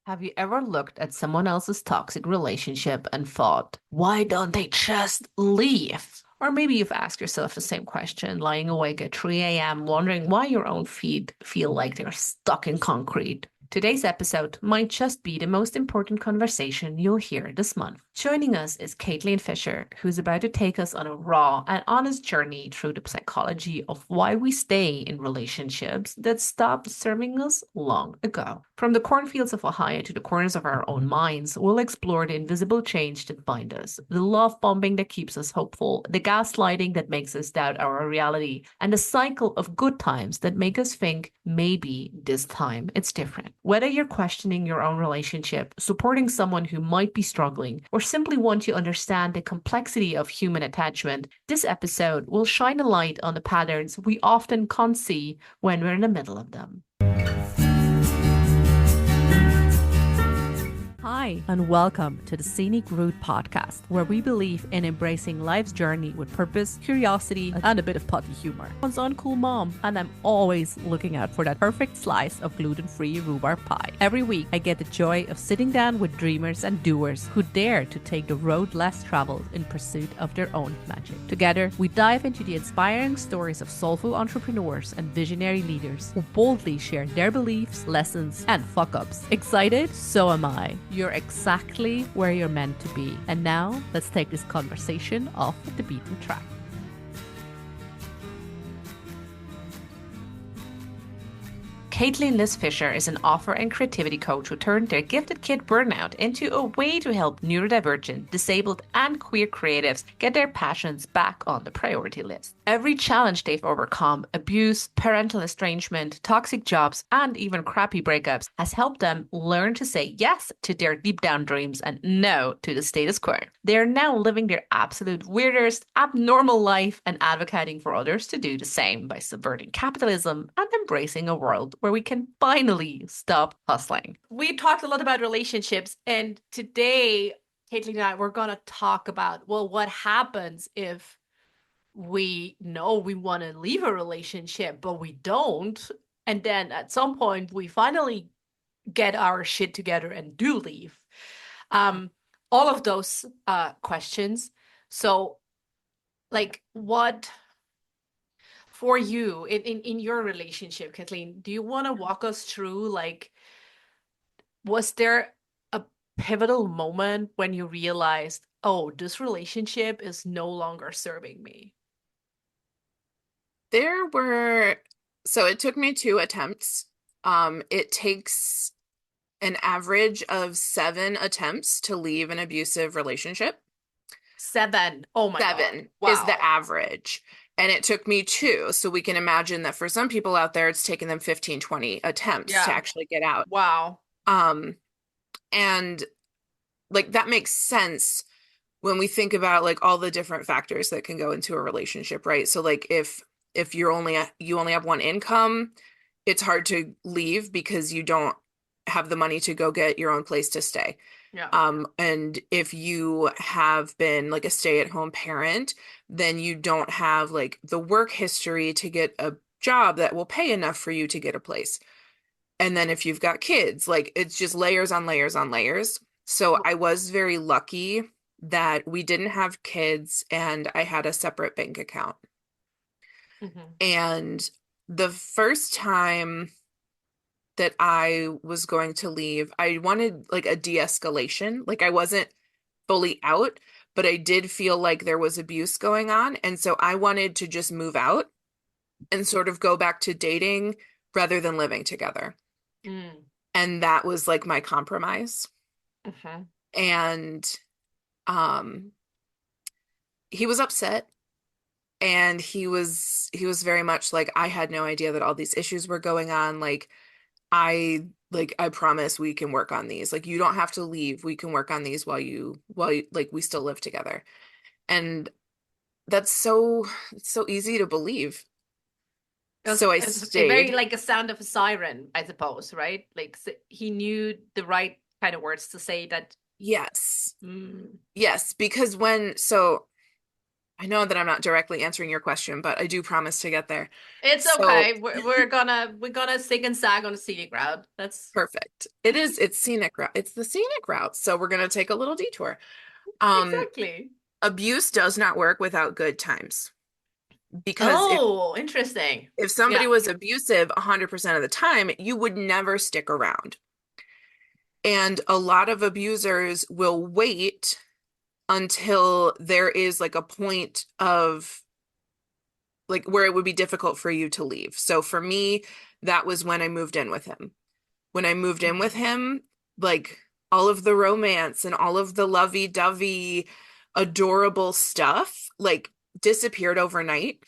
Have you ever looked at someone else's toxic relationship and thought, why don't they just leave? Or maybe you've asked yourself the same question, lying awake at 3 a.m., wondering why your own feet feel like they're stuck in concrete. Today's episode might just be the most important conversation you'll hear this month. Joining us is Caitlin Fisher, who's about to take us on a raw and honest journey through the psychology of why we stay in relationships that stopped serving us long ago. From the cornfields of Ohio to the corners of our own minds, we'll explore the invisible change that binds us, the love bombing that keeps us hopeful, the gaslighting that makes us doubt our reality, and the cycle of good times that make us think maybe this time it's different. Whether you're questioning your own relationship, supporting someone who might be struggling, or simply want to understand the complexity of human attachment, this episode will shine a light on the patterns we often can't see when we're in the middle of them. Hi, and welcome to the Scenic Route podcast, where we believe in embracing life's journey with purpose, curiosity, and a bit of potty humor. I'm an uncool mom, and I'm always looking out for that perfect slice of gluten-free rhubarb pie. Every week, I get the joy of sitting down with dreamers and doers who dare to take the road less traveled in pursuit of their own magic. Together, we dive into the inspiring stories of soulful entrepreneurs and visionary leaders who boldly share their beliefs, lessons, and fuck-ups. Excited? So am I. You're exactly where you're meant to be. And now, let's take this conversation off the beaten track. Caitlin Liz Fisher is an author and creativity coach who turned their gifted kid burnout into a way to help neurodivergent, disabled, and queer creatives get their passions back on the priority list. Every challenge they've overcome, abuse, parental estrangement, toxic jobs, and even crappy breakups, has helped them learn to say yes to their deep down dreams and no to the status quo. They are now living their absolute weirdest, abnormal life and advocating for others to do the same by subverting capitalism and embracing a world where we can finally stop hustling. We talked a lot about relationships, and today, Caitlin and I, we're going to talk about, well, what happens if we know we want to leave a relationship, but we don't. And then at some point, we finally get our shit together and do leave. All of those questions. So, what for you in your relationship, Kathleen, do you want to walk us through, was there a pivotal moment when you realized, oh, this relationship is no longer serving me? So it took me 2 attempts. It takes an average of 7 attempts to leave an abusive relationship. 7. Oh my God. 7 is the Wow. average. And it took me 2. So we can imagine that for some people out there, it's taken them 15, 20 attempts to Yeah. actually get out. Wow. Um, and that makes sense when we think about all the different factors that can go into a relationship, right? So if you only have one income, it's hard to leave because you don't have the money to go get your own place to stay. Yeah. And if you have been a stay-at-home parent, then you don't have the work history to get a job that will pay enough for you to get a place. And then if you've got kids, it's just layers on layers on layers. So I was very lucky that we didn't have kids and I had a separate bank account. Mm-hmm. And the first time that I was going to leave, I wanted a de-escalation. I wasn't fully out, but I did feel like there was abuse going on. And so I wanted to just move out and sort of go back to dating rather than living together. Mm. And that was my compromise. Mm-hmm. And um he was upset, and he was very much I had no idea that all these issues were going on. I promise we can work on these. You don't have to leave. We can work on these while you we still live together. And that's it's so easy to believe. So I It's a very stayed. like a sound of a siren, I suppose, right? He knew the right kind of words to say that. Yes. Mm. Yes, because when so I know that I'm not directly answering your question, but I do promise to get there. It's So okay. We're gonna sing and sag on the scenic route. That's perfect. It's scenic route. It's the scenic route. So we're gonna take a little detour. Um, exactly. Abuse does not work without good times because Oh, interesting. if somebody Yeah. was abusive 100% of the time, you would never stick around. And a lot of abusers will wait until there is like a point of like where it would be difficult for you to leave. So for me, that was when I moved in with him. When I moved in with Mhm. him, like all of the romance and all of the lovey-dovey, adorable stuff like disappeared overnight.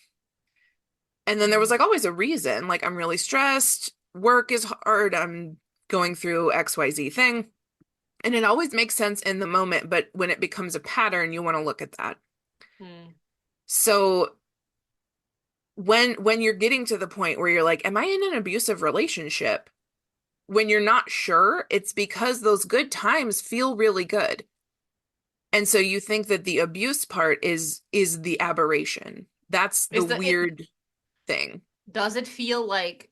And then there was Mhm. like always a reason. Like I'm really stressed, work is hard, I'm going through XYZ thing. And it always makes sense in the moment, but when it becomes a pattern, you want to look at that. Mm. So when you're getting to the point where you're like, am I in an abusive relationship? When you're not sure, it's because those good times feel really good. And so you think that the abuse part is the aberration. That's the Is the it weird thing. does it feel like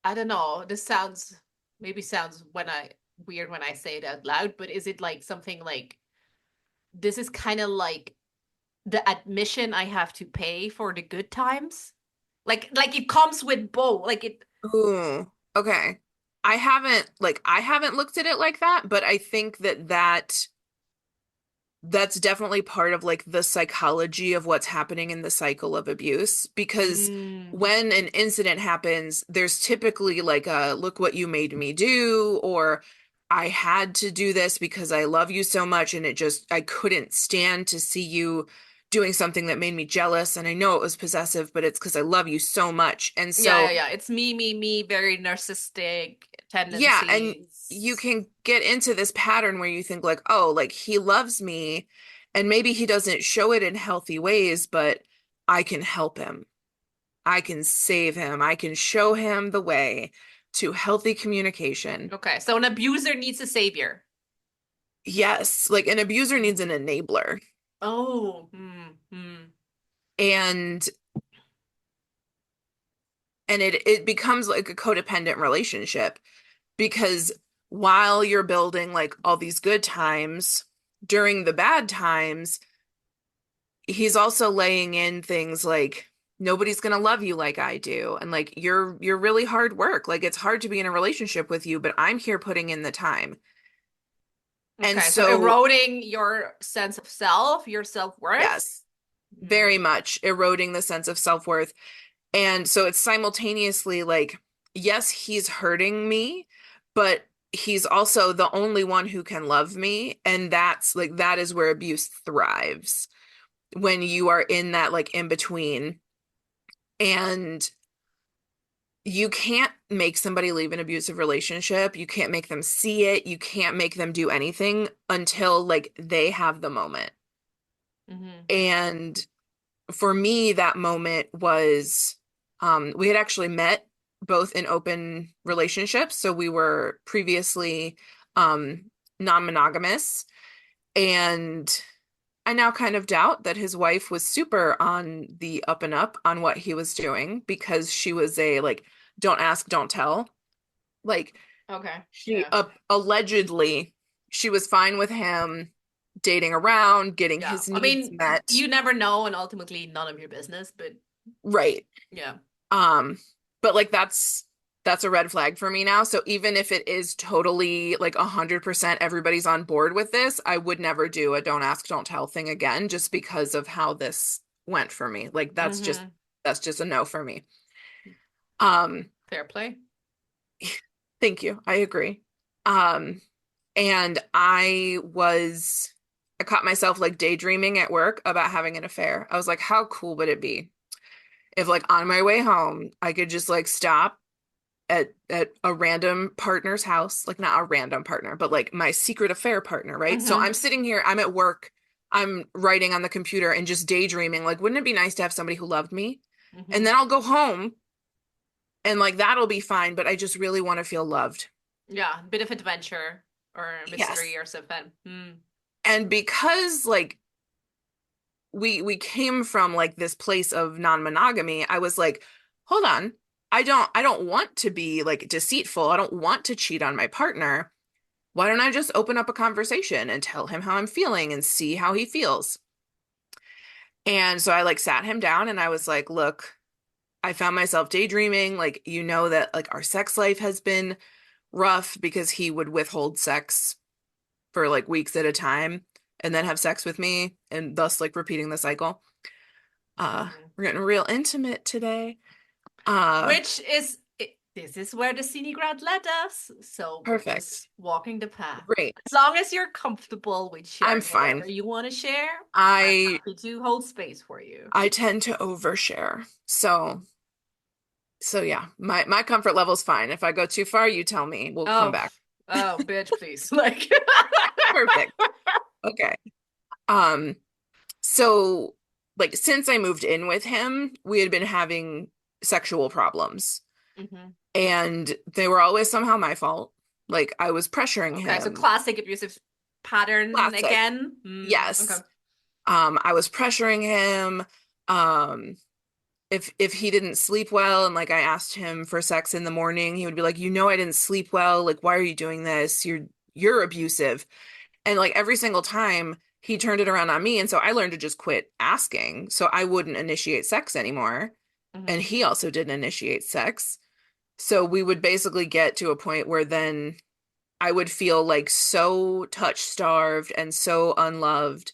I don't know, this sounds maybe sounds when I weird when I say it out loud, but is it like something like this is kind of like the admission I have to pay for the good times? Like it comes with both. Like it Ooh, okay. I haven't looked at it like that, but I think that's definitely part of like the psychology of what's happening in the cycle of abuse because mm, when an incident happens, there's typically like a look what you made me do, or I had to do this because I love you so much and I couldn't stand to see you doing something that made me jealous. And I know it was possessive, but it's because I love you so much. And yeah, yeah, so yeah. It's me, very narcissistic yeah, and you tendencies. can get into this pattern where you think like, oh, like he loves me and maybe he doesn't show it in healthy ways, but I can help him. I can save him. I can show him the way to healthy communication. Okay, so an abuser needs a savior. Yes, like an abuser needs Mm. an enabler. Oh, hmm, hmm. And it becomes like a codependent relationship because while you're building like all these good times, during the bad times, he's also laying in things like nobody's going to love you like I do and like you're really hard work. Like it's hard to be in a relationship with you, but I'm here putting in the time. And Okay, so so eroding your sense of self, your self-worth. yes, very Hmm. much eroding the sense of self-worth. And so it's simultaneously like yes, he's hurting me, but he's also the only one who can love me, and that's like that is where abuse thrives when you are in that like in between. And you can't make somebody leave an abusive relationship. You can't make them see it. You can't make them do anything until like they have the moment. Hmm. And for me, that moment was we had actually met both in open relationships. So we were previously um, non-monogamous. And I now kind of doubt that his wife was super on the up and up on what he was doing because she was a like, don't ask, don't tell. Like Okay, she yeah, allegedly she was fine with him dating around, getting yeah. his I needs mean, met. you never know, and ultimately none of your business, but Right. yeah. Um, but like that's a red flag for me now. So even if it is totally like 100% everybody's on board with this, I would never do a don't ask, don't tell thing again just because of how this went for me. Like Hmm. that's just a no for me. Um, Fair play. thank you. I agree. Um, and I caught myself like daydreaming at work about having an affair. I was like, how cool would it be if like on my way home I could just like stop at a random partner's house, like not a random partner, but like my secret affair partner, right? So Hmm. I'm sitting here, I'm at work, I'm writing on the computer and just daydreaming, like, wouldn't it be nice to have somebody who loved me? And Hmm. then I'll go home and like that'll be fine, but I just really want to feel loved. Yeah, bit of adventure or mystery Yes. or something. Hmm. And because like we came from like this place of non-monogamy, I was like, hold on. I don't want to be like deceitful. I don't want to cheat on my partner. Why don't I just open up a conversation and tell him how I'm feeling and see how he feels? And so I like sat him down and I was like, look, I found myself daydreaming. Like, you know that like our sex life has been rough because he would withhold sex for like weeks at a time and then have sex with me and thus like repeating the cycle. Mhm. We're getting real intimate today. Uh, This is where the scenic route led us. So we're just Perfect. walking the path. Great. As long as you're comfortable with I'm sharing whatever fine. you want to share, I'm I happy to hold space for you. I tend to overshare. So yeah, my comfort level's fine. If I go too far, you tell me. We'll come Oh, back. oh, bitch, please. Like, Perfect. Okay. Um, so like since I moved in with him, we had been having sexual problems, hmm. and they were always somehow my fault. Like I was pressuring Okay, so him. classic abusive pattern Classic. again. Okay. Yes. I was pressuring him. Um, if he didn't sleep well and like I asked him for sex in the morning, he would be like, "You know I didn't sleep well. Like why are you doing this? You're abusive." And like every single time he turned it around on me, and so I learned to just quit asking. So I wouldn't initiate sex anymore, and Hmm. he also didn't initiate sex. So we would basically get to a point where then I would feel like so touch starved and so unloved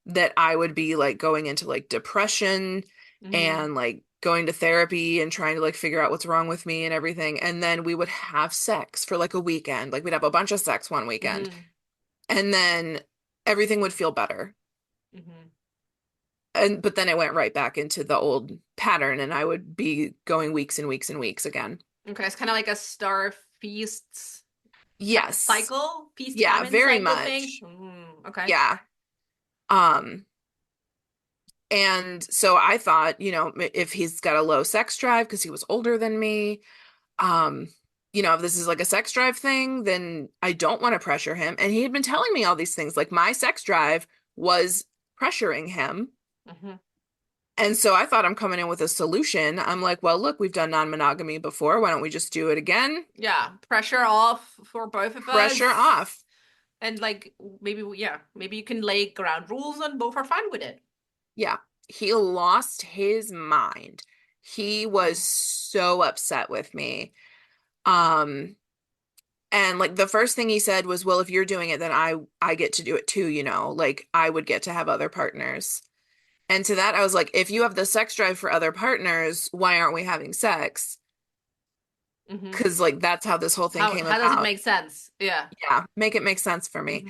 that I would be like going into like depression Hmm. and like going to therapy and trying to like figure out what's wrong with me and everything. And then we would have sex for like a weekend. Like we'd have a bunch of sex one weekend. Hmm. And then everything would feel better. Hmm. And but then it went right back into the old pattern and I would be going weeks and weeks and weeks again. Okay, it's kind of like a star feast Yes. cycle, feast Yeah, famine very cycle thing. much. Okay. Yeah. Um and so I thought, if he's got a low sex drive because he was older than me, um, if this is like a sex drive thing, then I don't want to pressure him. And he had been telling me all these things, like my sex drive was pressuring him. Hmm. And so I thought I'm coming in with a solution. I'm like, well, look, we've done non-monogamy before. Why don't we just do it again? Yeah, pressure off for both of Pressure us. off. And like maybe you can lay ground rules and both are fine with it. Yeah. He lost his mind. He was Mm. so upset with me. Um, And like the first thing he said was, "Well, if you're doing it, then I get to do it too, Like I would get to have other partners." And to that I was like, "If you have the sex drive for other partners, why aren't we having sex?" Hmm. 'Cause like that's how this whole thing came How does it about. make sense? Yeah. Yeah, make it make sense for me.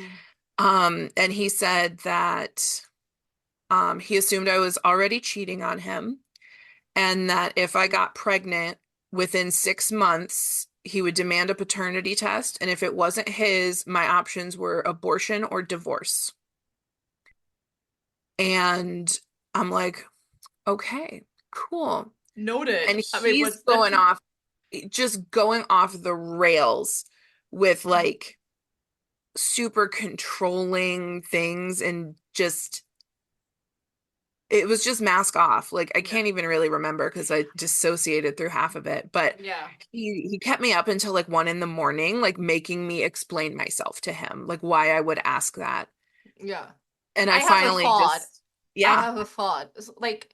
Hmm. And he said that he assumed I was already cheating on him and that if I got pregnant within 6 months, he would demand a paternity test. And if it wasn't his, my options were abortion or divorce. And I'm like, okay, cool. Noted. And I mean, he's what's the just going off the rails with Mhm. like super controlling things and just it was just mask off. Like I Yeah. can't even really remember because I dissociated through half of it. But Yeah. he kept me up until like 1 in the morning, like making me explain myself to him, like why I would ask that. Yeah. And I I have a finally thought. just, I yeah. have a thought. Like,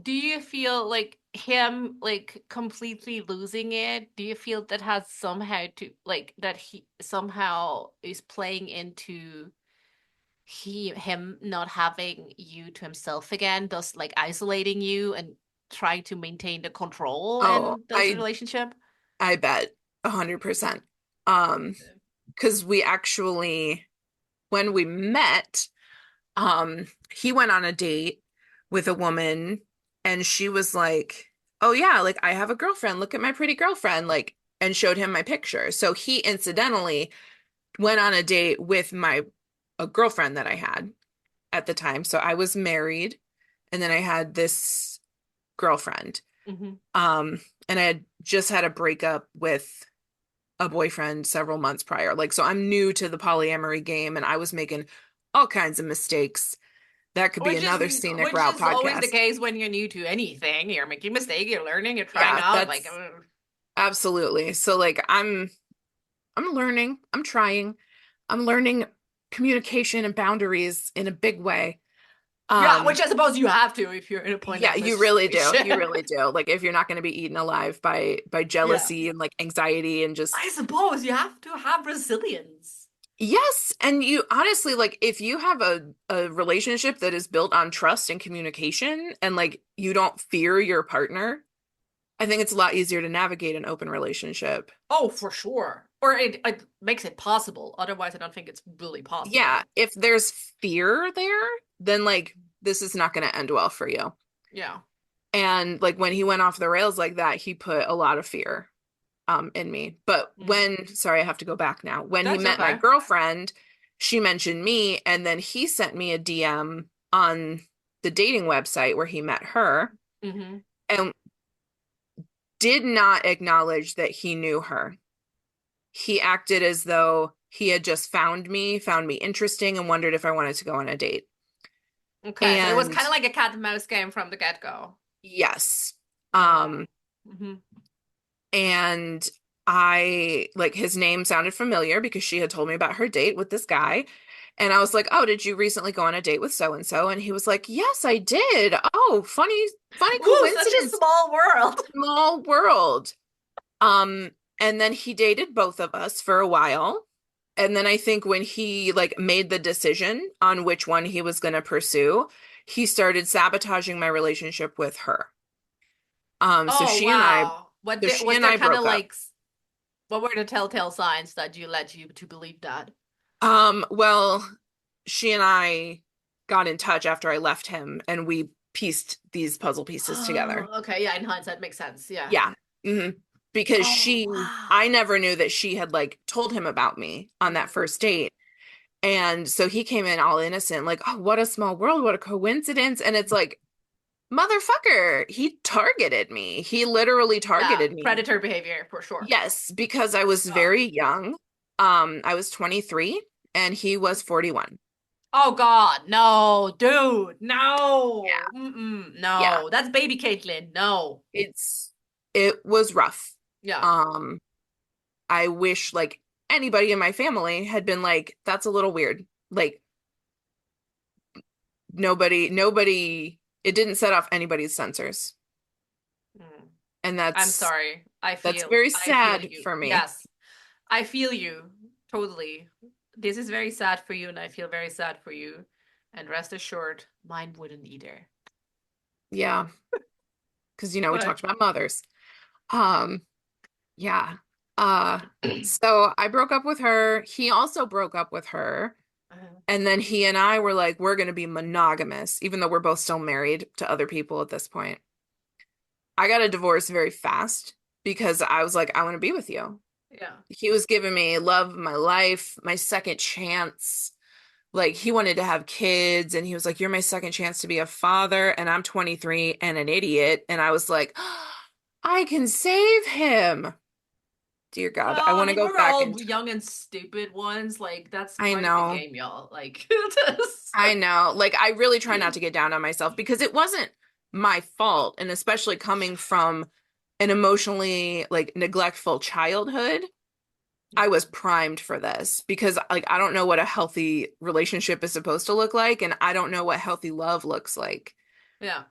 do you feel like him like completely losing it? Do you feel that has somehow to like that he somehow is playing into him not having you to himself again, thus like isolating you and trying to maintain the control Oh, in this relationship? I bet 100%. Um, because we actually, when we met, he went on a date with a woman and she was like, "Oh yeah, like I have a girlfriend. Look at my pretty girlfriend." Like, and showed him my picture. So he incidentally went on a date with my a girlfriend that I had at the time. So I was married and then I had this girlfriend. Hmm. Um, and I had just had a breakup with a boyfriend several months prior. Like, so I'm new to the polyamory game and I was making all kinds of mistakes That could be another scenic Which route is always the podcast. case when you're new to anything. You're making mistakes, you're learning, you're trying Yeah, out. Like, that's absolutely. So like I'm learning, I'm trying. I'm learning communication and boundaries in a big way. yeah, Um, which I suppose you have to if you're in a yeah, pointless you really do. You situation. really do. Like if you're not going to be eaten alive by Yeah. jealousy and like anxiety and just I suppose you have to have resilience. yes, and you honestly like if you have a relationship that is built on trust and communication and like you don't fear your partner, I think it's a lot easier to navigate an open relationship. Oh, for sure. Or it makes it possible. Otherwise, I don't think it's really Yeah, possible. if there's fear there, then like this is not going to end well for you. Yeah. And like when he went off the rails like that, he put a lot of fear in me. But Mm. sorry, I have to go back now. When he That's met my okay. girlfriend, she mentioned me and then he sent me a DM on the dating website where he met her Hmm. and did not acknowledge that he knew her. He acted as though he had just found me interesting and wondered if I wanted to go on a date. Okay, so it was And kind of like a cat and mouse game from the get-go. yes. Oh. Um Hmm. and I like his name sounded familiar because she had told me about her date with this guy. And I was like, "Oh, did you recently go on a date with so and so?" And he was like, "Yes, I did." Oh, funny Ooh, such a coincidence. small world. Small world. Um, and then he dated both of us for a while. And then I think when he like made the decision on which one he was going to pursue, he started sabotaging my relationship with her. Um, so Oh, she and I, wow. What so the, she was and there I kind of broke up. like what were the telltale signs that you led you to believe that? Well, she and I got in touch after I left him and we pieced these puzzle pieces together. Oh, okay. Yeah, in hindsight makes sense. Yeah. Yeah. Because Oh, wow. I never knew that she had like told him about me on that Mm. first date. And so he came in all innocent, like, oh, what a small world, what a coincidence. And it's like, motherfucker, he targeted me. He literally Yeah, targeted me. predator behavior for sure. Yes, because I was Oh. very young. I was 23 and he was 41. Oh God, no, dude, no, Yeah. Yeah. no. That's baby Caitlyn. No. It's it was rough. Yeah. Um, I wish like anybody in my family had been like, that's a little weird. Like nobody, it didn't set off anybody's sensors. Mm. And I'm sorry. that's very I feel sad you. for me. Yes, I feel you totally. This is very sad for you, and I feel very sad for you. And rest assured, mine wouldn't either. Yeah, because we But talked about mothers. Um, yeah. Uh, so I broke up with her. He also broke up with her. And then he and I were like, we're going to be monogamous, even though we're both still married to other people at this point. I got a divorce very fast because I was like, I want to be with you. yeah. He was giving me love of my life, my second chance. Like he wanted to have kids and he was like, you're my second chance to be a father. And I'm 23 and an idiot. And I was like, I can save him. Dear God, I Well, I want to mean, go we're back in all time. young and stupid ones. Like, that's I part of the know. game, y'all. Like, I know. Like I really try not to get down on myself because it wasn't my fault. And especially coming from an emotionally like neglectful childhood, I was primed for this because like I don't know what a healthy relationship is supposed to look like and I don't know what healthy love looks like. yeah.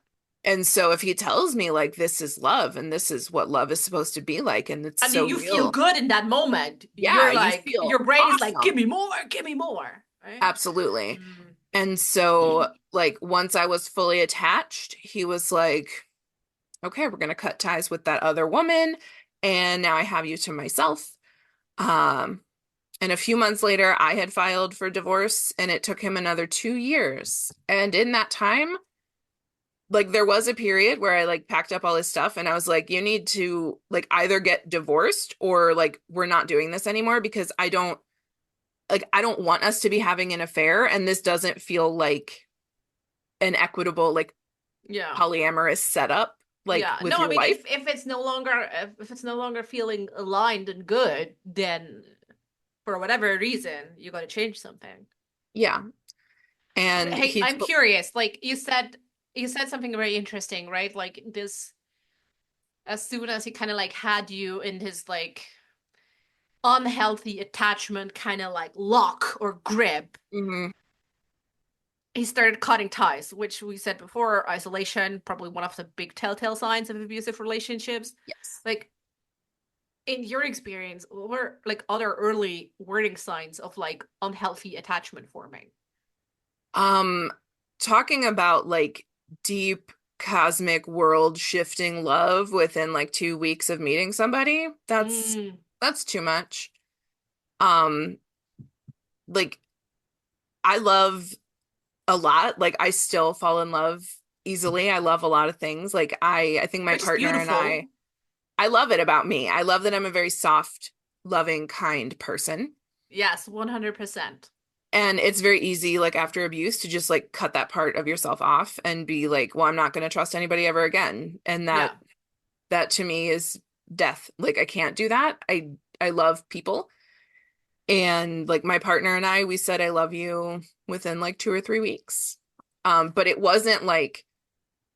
And so if he tells me like this is love and this is what love is supposed to be like and it's And so you feel real. good in that moment. Yeah, You're you like, feel your brain is like, awesome. give me more, right? Absolutely. Mm. And so like once I was fully attached, he was like, "Okay, we're going to cut ties with that other woman and now I have you to myself." Um And a few months later, I had filed for divorce, and it took him another 2 years. And in that time, like there was a period where I like packed up all his stuff and I was like, you need to like either get divorced or like we're not doing this anymore because I don't want us to be having an affair and this doesn't feel like an equitable like Yeah. polyamorous setup like Yeah. with No, I your mean, wife. if it's no longer if it's no longer feeling aligned and good, then for whatever reason, you got to change something. Yeah. And Hey, I'm curious. Like you said something very interesting, right? Like this, as soon as he kind of like had you in his like unhealthy attachment kind of like lock or grip, Mhm. he started cutting ties, which we said before, isolation, probably one of the big telltale signs of abusive relationships. Yes. Like in your experience, what were like other early warning signs of like unhealthy attachment forming? Um, Talking about like deep cosmic world shifting love within like 2 weeks of meeting somebody, Mm, that's too much. Um, like I love a lot. Like I still fall in love easily. I love a lot of things. Like I think my which is partner and beautiful. I love it about me. I love that I'm a very soft, loving, kind person. Yes, 100%. And it's very easy, like after abuse, to just like cut that part of yourself off and be like, well, I'm not going to trust anybody ever again. And Yeah. that to me is death. Like I can't do that. I love people. And like my partner and I, we said I love you within like 2 or 3 weeks. But it wasn't like,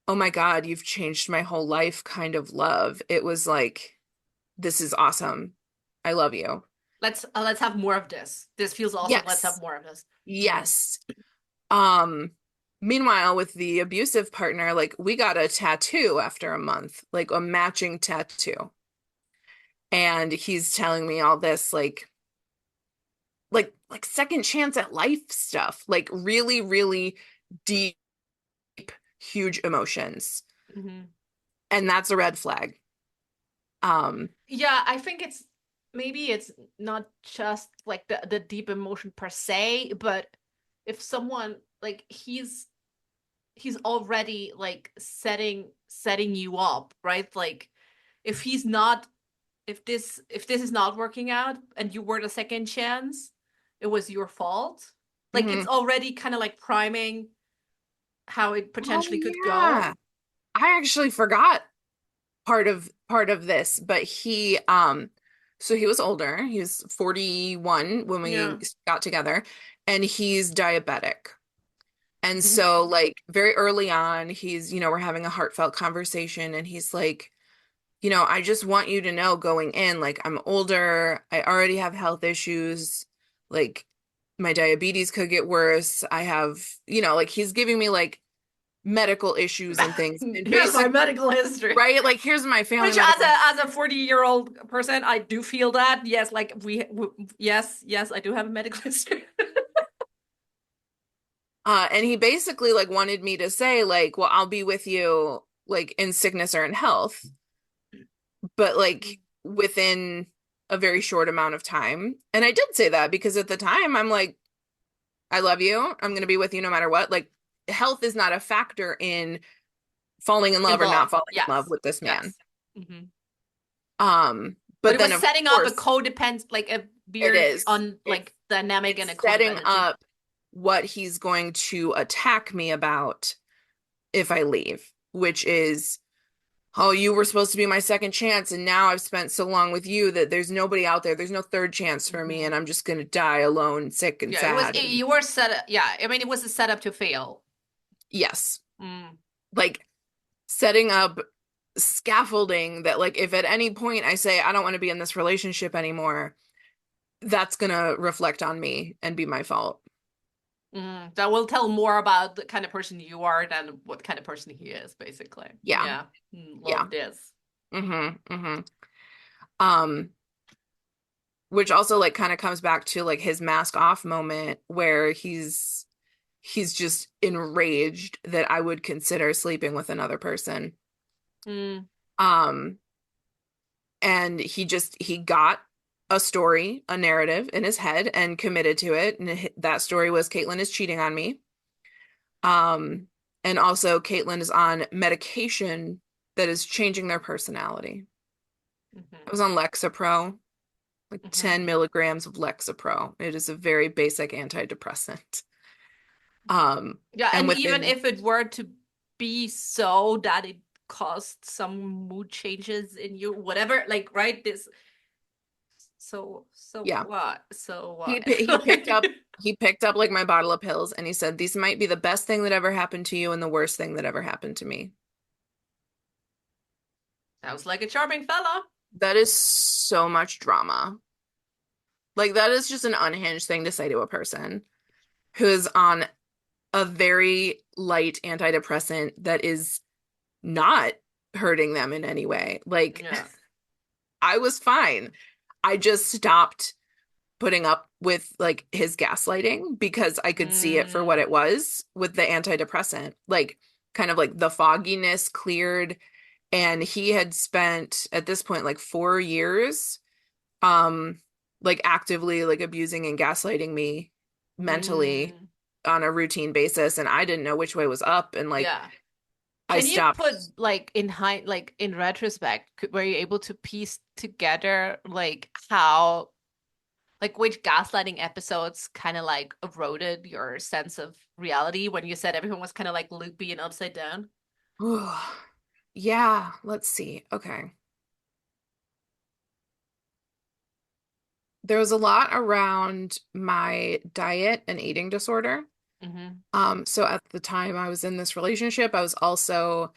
oh my God, you've changed my whole life kind of love. It was like, this is awesome. I love you. Let's have more of this. This feels awesome. Let's have Yes. more of this. Mm. Yes. Um, Meanwhile, with the abusive partner, like we got a tattoo after a month, like a matching tattoo. And he's telling me all this like second chance at life stuff, like really, really deep, huge emotions. Hmm. And that's a red flag. Um, Yeah, I think it's maybe it's not just like the deep emotion per se, but if someone like he's already like setting you up, right? Like if he's not if this is not working out and you were the second chance, it was your fault. Like it's mhm. already kind of like priming how it Oh potentially could go. yeah. I actually forgot part of this, but so he was older. He was 41 when we Yeah. got together, and he's diabetic. And Hmm. so like very early on, we're having a heartfelt conversation and he's like, I just want you to know going in, like I'm older, I already have health issues, like my diabetes could get worse. I have, like he's giving me like medical issues and things. And Here's my basic, medical history. right? Like here's my family Which medical. as a 40-year-old person, I do feel that. Yes, like yes, I do have a medical history. And he basically like wanted me to say like, well, I'll be with you like in sickness or in health, but like within a very short amount of time. And I did say that because at the time I'm like, I love you. I'm going to be with you no matter what. Like health is not a factor in falling in In love or not love. falling in love Yes. with this man. Yes. Hmm. But But it then was of setting up a course codependent, like a it weird, is. like dynamic in It's a setting codependency. up what he's going to attack me about if I leave, which is, oh, you were supposed to be my second chance, and now I've spent so long with you that there's nobody out there. There's no third chance for me, Hmm. and I'm just gonna die alone, sick and Yeah, sad. And you were set up. Yeah, I mean, it was a setup to fail. yes, Mm. like setting up scaffolding that, like, if at any point I say I don't want to be in this relationship anymore, that's gonna reflect on me and be my fault. Mm. That will tell more about the kind of person you are than what kind of person he is, basically. Yeah, Yeah. Mm, yeah. love this. Mm-hmm. Um, which also like kind of comes back to like his mask off moment where he's just enraged that I would consider sleeping with another person. Mm. Um, and he got a story, a narrative in his head and committed to it. And that story was Caitlin is cheating on me. Um, and also Caitlin is on medication that is changing their personality. I Hmm. was on Lexapro, like Hmm. 10 milligrams of Lexapro. It is a very basic antidepressant. Yeah, And and even within if it were to be so that it caused some mood changes in you, whatever, like, right, this So Yeah. what? So He what? pi- he picked Like, up he picked up like my bottle of pills and he said, "These might be the best thing that ever happened to you and the worst thing that ever happened to me." sounds like a charming fella. That is so much drama. Like that is just an unhinged thing to say to a person who is on a very light antidepressant that is not hurting them in any way. Like Yeah. I was fine. I just stopped putting up with like his gaslighting because I could see it for what it Mm, was with the antidepressant. Like kind of like the fogginess cleared and he had spent at this point like 4 years um like actively like abusing and gaslighting me mentally mm, on a routine basis and I didn't know which way was up and like yeah. I Can you stopped. put like like in retrospect, were you able to piece together like how like which gaslighting episodes kind of like eroded your sense of reality when you said everyone was kind of like loopy and upside down? Yeah, let's see. Okay. There was a lot around my diet and eating disorder. Mm-hmm. So at the time I was in this relationship, I was also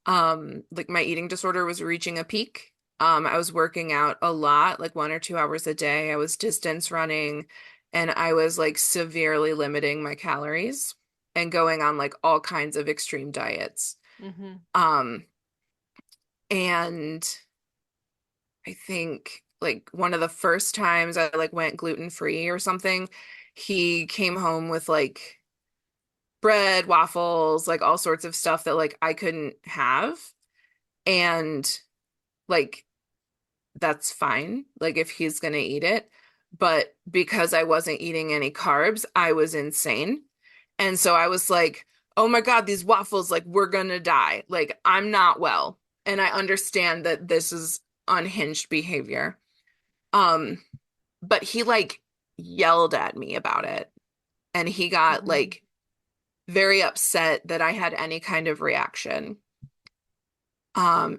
like my eating disorder was reaching a peak. I was working out a lot, like 1 or 2 hours a day. I was distance running and I was like severely limiting my calories and going on like all kinds of extreme diets. Mm-hmm. Um, and I think like one of the first times I like went gluten free or something, he came home with like bread, waffles, like all sorts of stuff that like I couldn't have. And like that's fine, like if he's gonna eat it. But because I wasn't eating any carbs, I was insane. And so I was like, oh my God, these waffles, like we're gonna die. Like I'm not well. And I understand that this is unhinged behavior. Um, but he like yelled at me about it. And he got Mm-hmm. like very upset that I had any kind of reaction.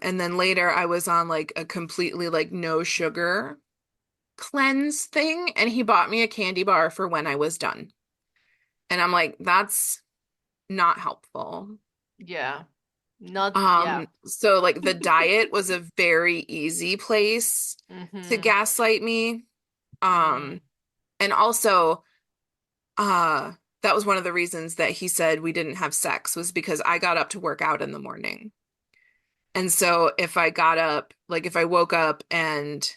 And then later I was on like a completely like no sugar cleanse thing, and he bought me a candy bar for when I was done. And I'm like, that's not helpful. Yeah. Not, yeah. So like the diet was a very easy place to Mm-hmm. gaslight me. Mm. Um, and also, uh, that was one of the reasons that he said we didn't have sex was because I got up to work out in the morning. And so if I got up, like if I woke up and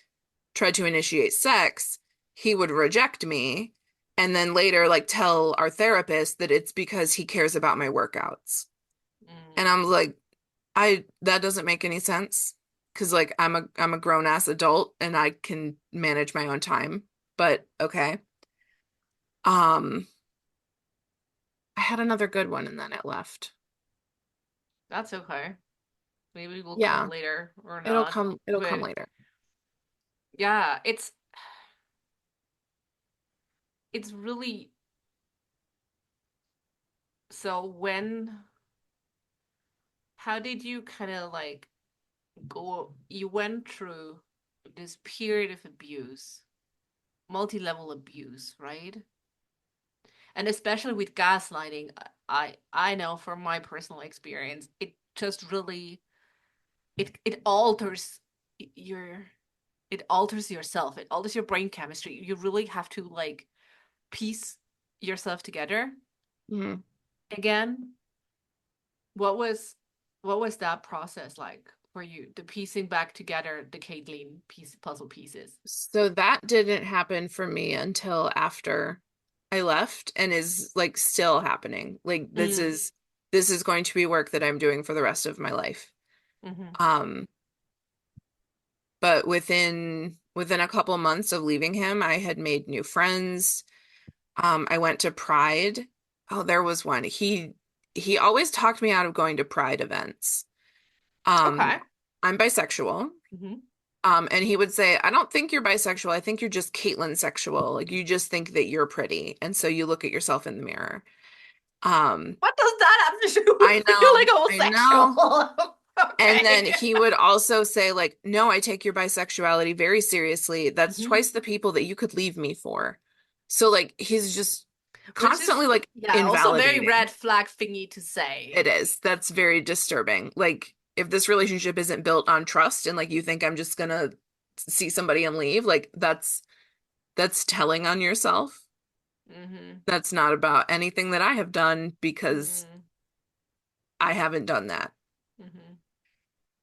tried to initiate sex, he would reject me and then later like tell our therapist that it's because he cares about my workouts. And Mm. I'm like, I that doesn't make any sense because like I'm a grown ass adult and I can manage my own time. But okay. Um, I had another good one and then it left. That's okay. Maybe it will come Yeah, later or it'll not. come But later. yeah, it's really so when how did you kind of like go you went through this period of abuse, multi-level abuse, right? And especially with gaslighting, I know from my personal experience, it just really it alters your it alters yourself. It alters your brain chemistry. You really have to like piece yourself together Mhm. again. What was that process like for you? The piecing back together the Caitlin puzzle pieces. So that didn't happen for me until after I left and is like still happening. Like Mm, this is going to be work that I'm doing for the rest of my life. mm-hmm. Um, but within a couple months of leaving him, I had made new friends. I went to Pride. Oh, there was one. He always talked me out of going to Pride events. Um, Okay. I'm bisexual. Mm-hmm. And he would say, I don't think you're bisexual. I think you're just Caitlyn sexual. Like you just think that you're pretty. And so you look at yourself in the mirror. Um, What does that have to do with I feeling know, I know. homosexual? And Okay. then he would also say, like, no, I take your bisexuality very seriously. That's Hmm. twice the people that you could leave me for. So, like, he's just Which is, constantly like yeah, also very invalidating. red flag thingy to say. It is. That's very disturbing. Like, if this relationship isn't built on trust and like you think I'm just gonna see somebody and leave, like that's telling on yourself. Hmm. That's not about anything that I have done because Hmm. I haven't done that. Hmm.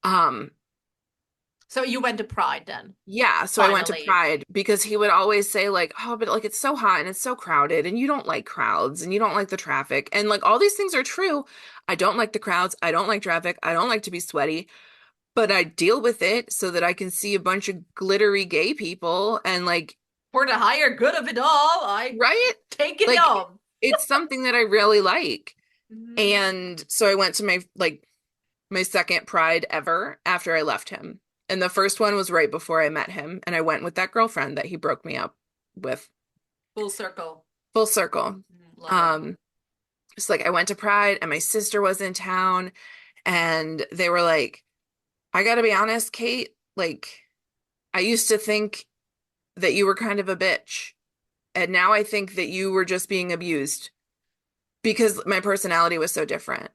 Um, So you went to Pride then, yeah, so I went to finally. Pride because he would always say like, "Oh, but like it's so hot and it's so crowded and you don't like crowds and you don't like the traffic." And like all these things are true. I don't like the crowds, I don't like traffic, I don't like to be sweaty, but I deal with it so that I can see a bunch of glittery gay people and like, For the higher good of it all, I right? take it Like on. it's something that I really like. Hmm. And so I went to my second Pride ever after I left him. And the first one was right before I met him. And I went with that girlfriend that he broke me up with. Full circle. Full circle. Love it. Um, it's like I went to Pride and my sister was in town and they were like, I gotta be honest, Kate, like I used to think that you were kind of a bitch. And now I think that you were just being abused because my personality was so different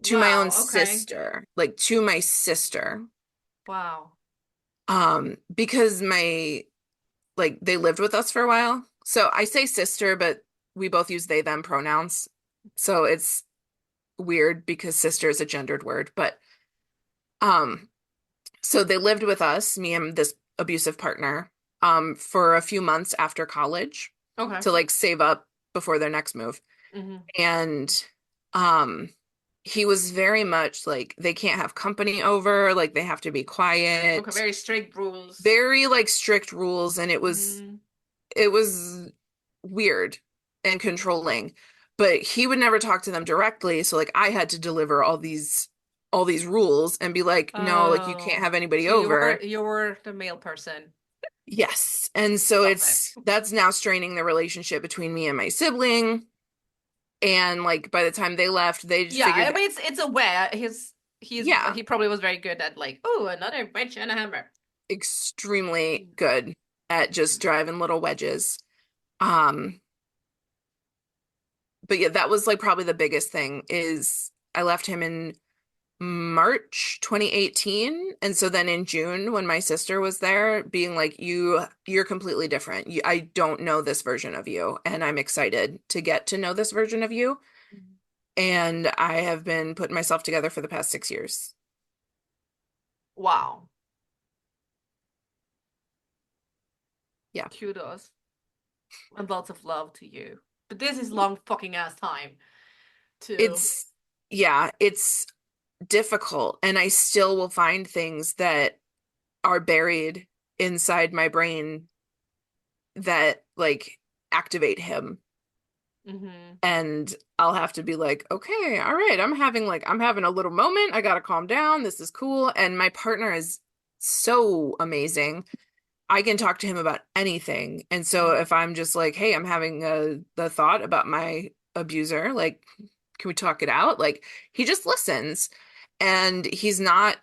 to my own Wow. Okay. sister, like to my sister. Wow. Because my like they lived with us for a while. So I say sister, but we both use they them pronouns. So it's weird because sister is a gendered word, but um so they lived with us, me and this abusive partner, for a few months after college Okay. to like save up before their next move. Hmm. And um he was very much like they can't have company over, like they have to be Okay. quiet, Very strict rules. very like strict rules, and Hmm. it was weird and controlling. But he would never talk to them directly, so like I had to deliver all these rules and be like, no, like you can't Oh. have anybody So you were over. you were the male person. Yes. And so Love it. that's now straining the relationship between me and my sibling. And like by the time they left, they just Yeah, I figured, mean it's a way. yeah, He probably was very good at like, oh, another bitch and a hammer. extremely good at just driving little wedges. Um, but yeah, that was like probably the biggest thing is I left him in March 2018. And so then in June, when my sister was there, being like, you're completely different. I don't know this version of you, and I'm excited to get to know this version of you. And I have been putting myself together for the past 6 years. Wow. Yeah. Kudos and lots of love to you. But this is long fucking ass time to. It's, yeah, it's difficult. And I still will find things that are buried inside my brain that like activate him. Hmm. And I'll have to be like, okay, all right, I'm having a little moment. I gotta calm down. This is cool. And my partner is so amazing. I can talk to him about anything. And so Hmm. if I'm just like, hey, I'm having the thought about my abuser, like, can we talk it out? Like, he just listens and he's not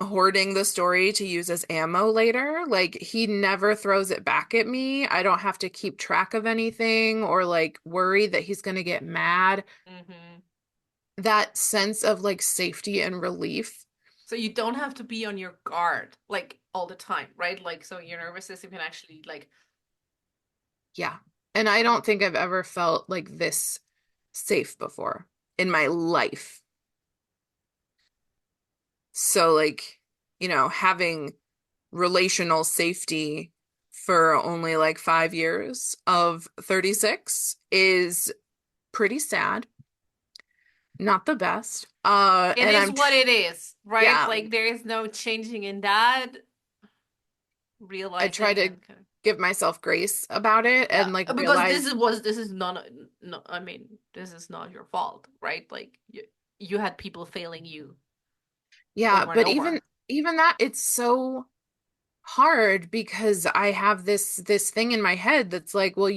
hoarding the story to use as ammo later. Like, he never throws it back at me. I don't have to keep track of anything or like worry that he's going to get mad. Hmm. That sense of like safety and relief. So you don't have to be on your guard like all the time, right? Like so your nervous system can actually like. Yeah. And I don't think I've ever felt like this safe before in my life. So, like, having relational safety for only like 5 years of 36 is pretty sad. Not the best. It And is what it is, right? yeah, Like there is no changing in that, I try realizing to and kind of, give myself grace about it yeah, and like because realize, this is not no, I mean this is not your fault, right? Like you had people failing you yeah, over and but even, over. even that, it's so hard because I have this thing in my head that's like, well,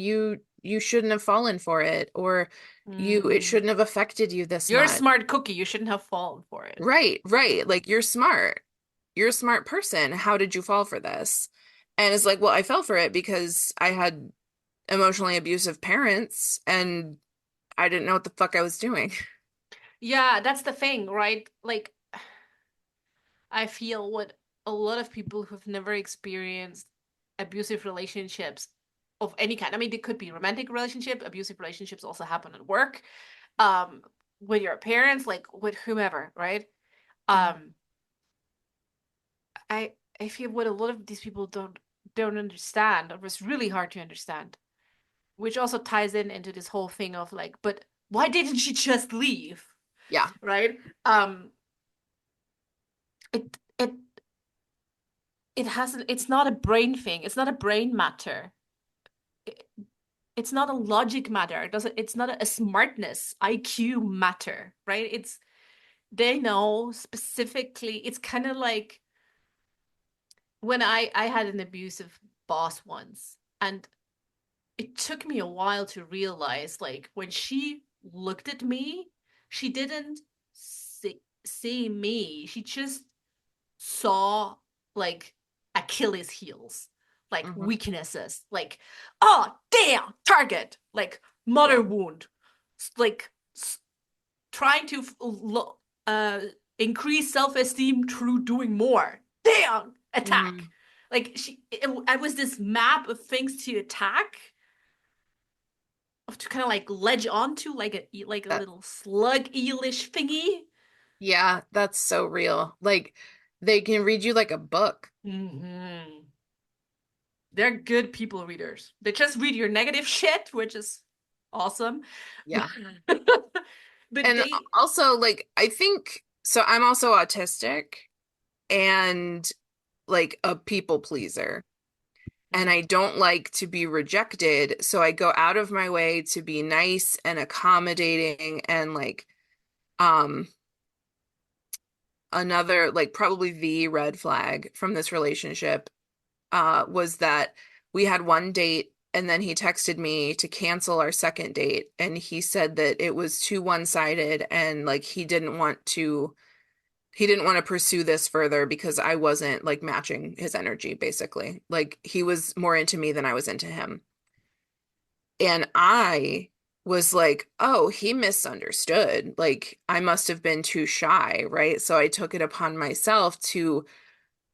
you shouldn't have fallen for it, or it Mm. shouldn't have affected you this You're a much. smart cookie. You shouldn't have fallen for it. Right, right. Like you're smart. You're a smart person. How did you fall for this? And it's like, well, I fell for it because I had emotionally abusive parents and I didn't know what the fuck I was doing. Yeah, that's the thing, right? Like, I feel what a lot of people who've never experienced abusive relationships of any kind. I mean, they could be romantic relationship, abusive relationships also happen at work, um, with your parents, like with whomever, right? Mhm. Um, I I feel what a lot of these people don't understand, or was really hard to understand, which also ties in into this whole thing of like, but why didn't she just leave, Yeah. right? It it hasn't. It's not a brain thing. It's not a brain matter. It, it's not a logic matter. It doesn't. It's not a smartness IQ matter, right? It's they know specifically. It's kind of like when I had an abusive boss once, and it took me a while to realize, like, when she looked at me, she didn't see me. She just saw, like, Achilles heels, like Hmm. weaknesses, like, oh damn, target, like Yeah. mother wound, like trying to uh increase self-esteem through doing more. Damn, attack. Hmm. Like I was this map of things to attack, of to kind of like ledge onto, like a That, little slug eelish thingy. yeah, that's so real. Like they can read you like a book. Mm-hmm. They're good people readers. They just read your negative shit, which is awesome. Yeah. But And they, also like I think so I'm also autistic and like a people pleaser. And mm, I don't like to be rejected, so I go out of my way to be nice and accommodating and like um another like probably the red flag from this relationship was that we had one date and then he texted me to cancel our second date and he said that it was too one-sided and like he didn't want to pursue this further because I wasn't like matching his energy basically. Like he was more into me than I was into him. And I was like, oh, he misunderstood. Like I must have been too shy, right? So I took it upon myself to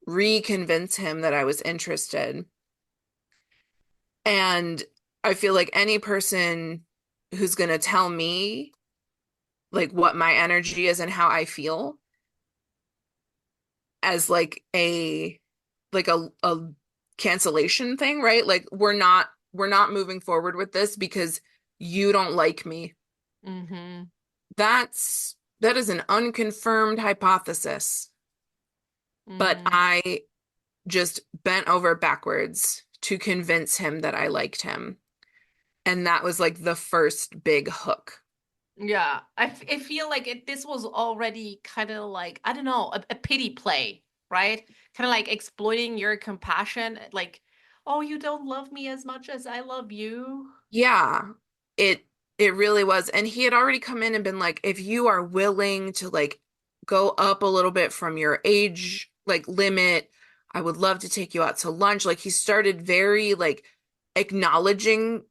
reconvince him that I was interested. And I feel like any person who's going to tell me like what my energy is and how I feel as like a cancellation thing, right? Like we're not moving forward with this because you don't like me. mm-hmm, That is an unconfirmed hypothesis, but mm-hmm. I just bent over backwards to convince him that I liked him. And that was like the first big hook. Yeah, I feel like this was already kind of like, I don't know, a pity play, right? Kind of like exploiting your compassion, like, oh, you don't love me as much as I love you. Yeah, it it really was. And he had already come in and been like, if you are willing to like go up a little bit from your age like limit, I would love to take you out to lunch. Like he started very like acknowledging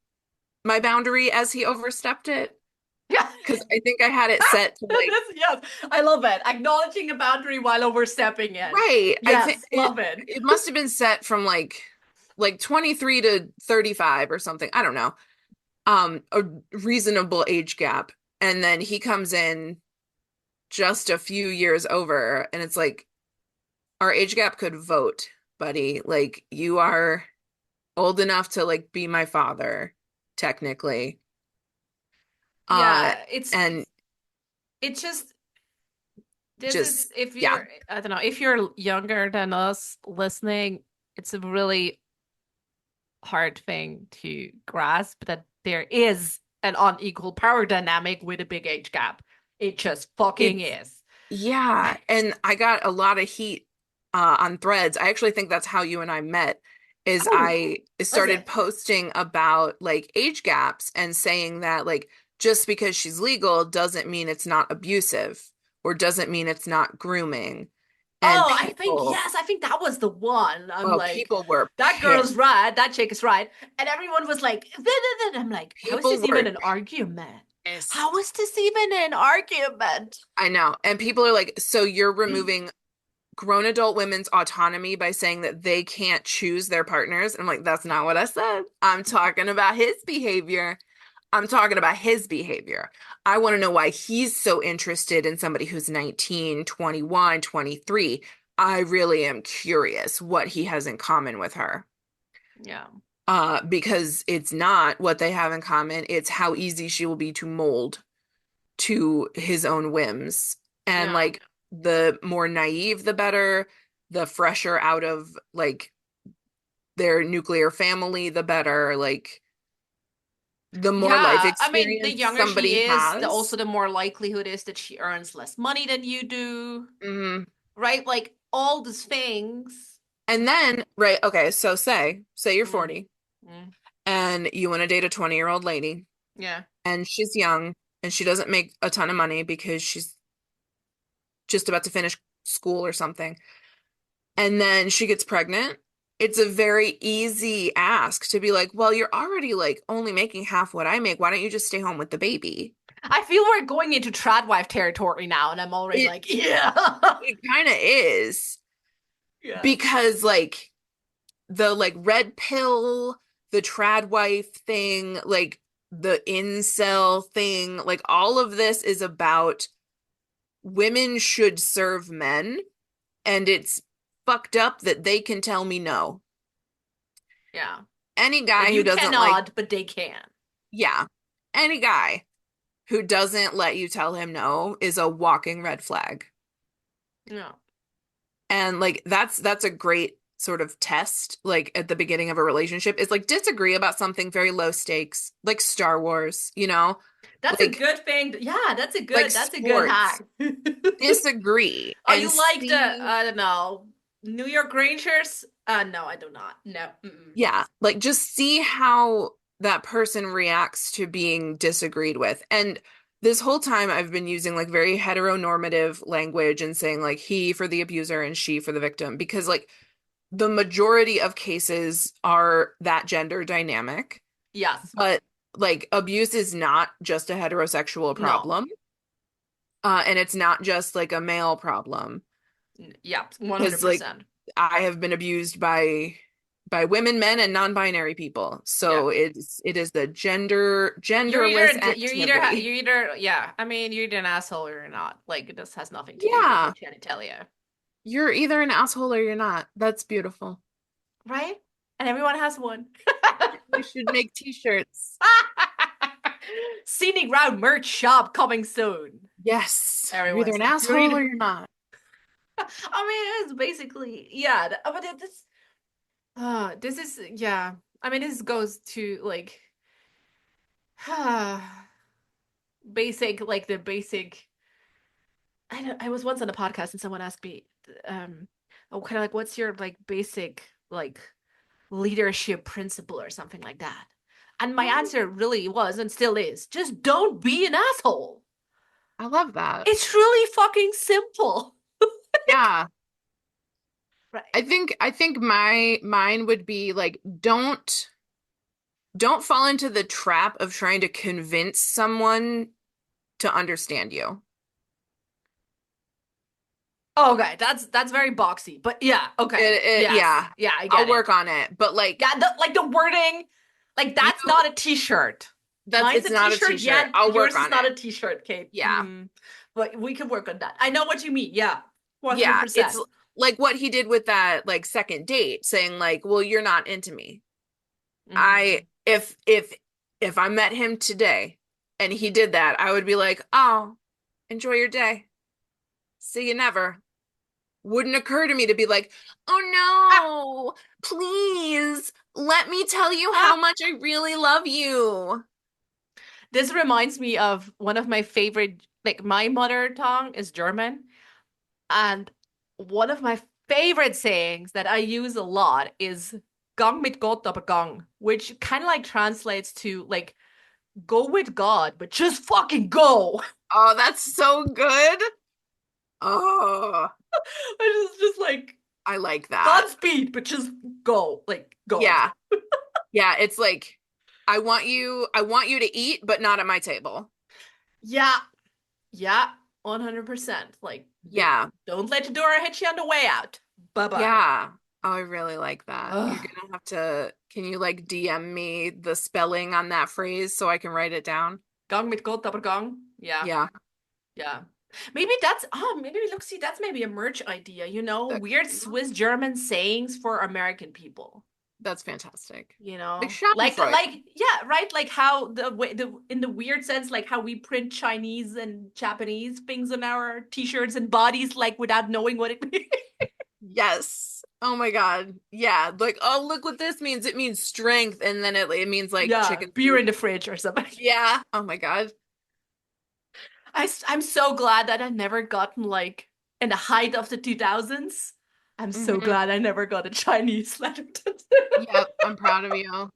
my boundary as he overstepped it. Yeah. Because I think I had it set to like, Yes, I love it. Acknowledging a boundary while overstepping it. right. I think Yes, love it. it must have been set from like 23 to 35 or something. I don't know. A reasonable age gap. And then he comes in just a few years over, and it's like our age gap could vote, buddy. Like you are old enough to like be my father, technically. Uh, Yeah, it's and it's just this is, just if yeah, you're, I don't know, if you're younger than us listening, it's a really hard thing to grasp that there is an unequal power dynamic with a big age gap. It just fucking it's is. yeah. And I got a lot of heat on threads. I actually think that's how you and I met. is Oh, I was started it? posting about like age gaps and saying that like just because she's legal doesn't mean it's not abusive or doesn't mean it's not grooming. And Oh, I think, people, yes, I think that was the one. I'm well, like, people were that girl's pissed. right, that chick is right. And everyone was like, I'm like, how is People this even were an argument? How pissed. is this even an argument? I know. And people are like, so you're removing grown adult women's autonomy by saying that they can't choose their partners. And I'm like, that's not what I said. I'm talking about his behavior. I'm talking about his behavior. I want to know why he's so interested in somebody who's 19, 21, 23. I really am curious what he has in common with her. Yeah. Because it's not what they have in common. It's how easy she will be to mold to his own whims. And Yeah. like the more naive, the better, the fresher out of like their nuclear family, the better. Like the more life Yeah, I mean, the experience younger she somebody is, the also has. the more likelihood is that she earns less money than you do, Mhm. right? Like all these things. And then, right, okay, so say you're Mm, 40 mm, and you want to date a 20-year-old lady yeah. and she's young and she doesn't make a ton of money because she's just about to finish school or something. And then she gets pregnant. It's a very easy ask to be like, well, you're already like only making half what I make. Why don't you just stay home with the baby? I feel we're going into tradwife territory now, and I'm already It like, yeah. it kind of is Yeah. because like the like red pill, the trad wife thing, like the incel thing, like all of this is about women should serve men, and it's fucked up that they can tell me no. Yeah. Any That guy who you doesn't like, cannot, but they can. yeah, any guy who doesn't let you tell him no is a walking red flag. Yeah. And like that's a great sort of test like at the beginning of a relationship is like disagree about something very low stakes, like Star Wars, That's a like good thing. Yeah, like that's a good sports. hack. Disagree Oh, and you like the, see, I don't know, New York Rangers? No, I do not. No. Mm-mm. yeah, like just see how that person reacts to being disagreed with. And this whole time I've been using like very heteronormative language and saying like he for the abuser and she for the victim because like the majority of cases are that gender dynamic, Yes. but like abuse is not just a heterosexual No. problem, and it's not just like a male problem Yeah, because like 100%. I have been abused by women, men, and non-binary people. Yeah. So it is the genderless activity. you're either, yeah. I mean, you're either an asshole or you're not. Like, this has nothing to do with Yeah, the genitalia, you're either an asshole or you're not. That's beautiful. right? And everyone has one. We should make t-shirts. Scenic Route merch shop coming soon. Yes, you're either Everyone's, an you're asshole or either, you're not. I mean, it's basically, yeah. But this is, yeah. I mean, this goes to like, basic, like the basic. I was once on a podcast and someone asked me, oh, kind of like, what's your like basic like leadership principle or something like that? And my Oh, answer really was and still is, just don't be an asshole. I love that. It's really fucking simple. Yeah. Right. I think mine would be like don't fall into the trap of trying to convince someone to understand you. Okay, that's very boxy, but yeah, okay. Yes. Yeah, Yeah, I I'll get it. work on it. But like Yeah, like the wording, like you that's not a t-shirt. that's Mine's it's a not a t-shirt, t-shirt. yet I'll work yours is on not it. a t-shirt, Kate. Yeah. But we can work on that. I know what you mean. Yeah. Yeah, it's 100%. like what he did with that like second date saying like, "Well, you're not into me." I Mm. if I met him today and he did that, I would be like, "Oh, enjoy your day. See you never." Wouldn't occur to me to be like, Ah, "Oh no, please let me tell you how ah. much I really love you." This reminds me of one of my favorite, like my mother tongue is German, and one of my favorite sayings that I use a lot is Gang mit Gott, aber gang, which kind of like translates to like go with God, but just fucking go. Oh, that's so good. Oh, It's just like I like that. Godspeed, but just go, like go. Yeah. Yeah, it's like I want you to eat, but not at my table. Yeah, yeah, 100%. Like, Yeah. don't let the door hit you on the way out. Bye bye. Yeah. Oh, I really like that. You're gonna have to, can you like DM me the spelling on that phrase so I can write it down? Gang mit Gott, aber gang. Yeah, Yeah. yeah. Maybe that's maybe look, see, that's maybe a merch idea, you know? That Weird could be Swiss one. German sayings for American people. That's fantastic. You Like know, Schadenfreude. yeah, right, like how the way the in the weird sense, like how we print Chinese and Japanese things on our t-shirts and bodies, like without knowing what it means. Yes. Oh my God. Yeah. Like, oh, look what this means. It means strength. And then it means like Yeah, chicken beer soup. in the fridge or something. Yeah. Oh my God. I'm so glad that I never gotten like in the height of the 2000s. I'm so Hmm. glad I never got a Chinese letter. Yep. I'm proud of you.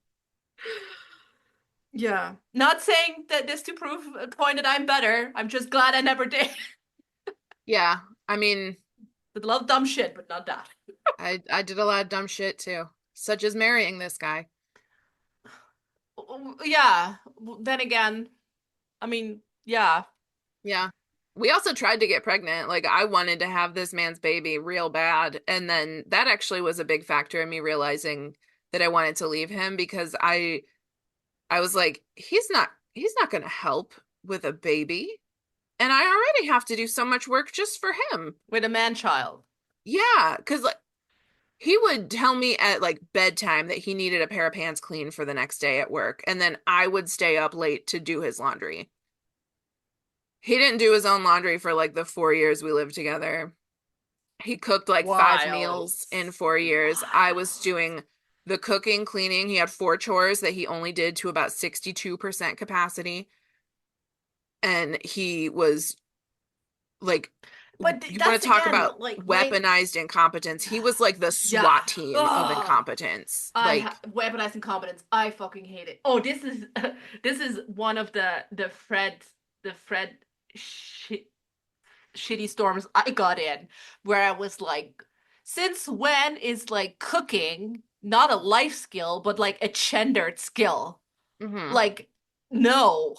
Yeah, not saying that this to prove a point that I'm better. I'm just glad I never did. Yeah. I mean, Did a lot of dumb shit, but not that. I did a lot of dumb shit too, such as marrying this guy. Yeah. Then again, I mean, yeah. Yeah. We also tried to get pregnant. Like I wanted to have this man's baby real bad. And then that actually was a big factor in me realizing that I wanted to leave him because I was like, he's not going to help with a baby. And I already have to do so much work just for him. With a man child. Yeah, because like he would tell me at like bedtime that he needed a pair of pants clean for the next day at work, and then I would stay up late to do his laundry. He didn't do his own laundry for like the 4 years we lived together. He cooked like five Wild. meals in 4 years. I was Wild. doing the cooking, cleaning. He had four chores that he only did to about 62% capacity. And he was like, But you want that's to talk again about like my weaponized incompetence? He was like the yeah. SWAT team of Oh, incompetence. I Like, ha weaponized incompetence. I fucking hate it. Oh, this is this is one of the Fred shit shitty storms I got in where I was like, since when is like cooking not a life skill, but like a gendered skill? mhm. Like, no.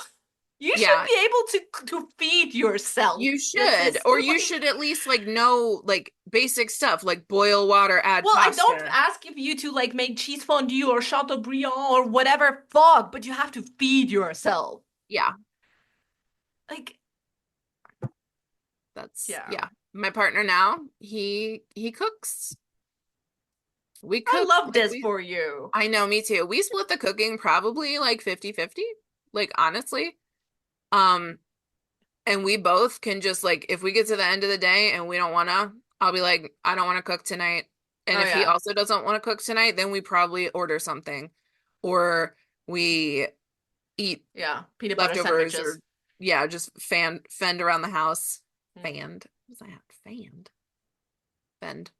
You should Yeah, be able to feed yourself. you This should, is or you like, should at least like know like basic stuff, like boil water, add well, I don't pasta. ask of you to like make cheese fondue or chateaubriand or whatever fuck, but you have to feed yourself. Yeah, Like, that's yeah. yeah. My partner now, he cooks. We I cook love like this we for you. I know, me too. We split the cooking probably like 50-50, like honestly. Um, and we both can just like if we get to the end of the day and we don't wanna, I'll be like, I don't want to cook tonight. And Oh if he yeah. also doesn't want to cook tonight, then we probably order something. Or we eat Yeah. Peanut butter leftovers sandwiches. or yeah, just fend around the house. Mm, Fanned. What was that? Fanned. Fend.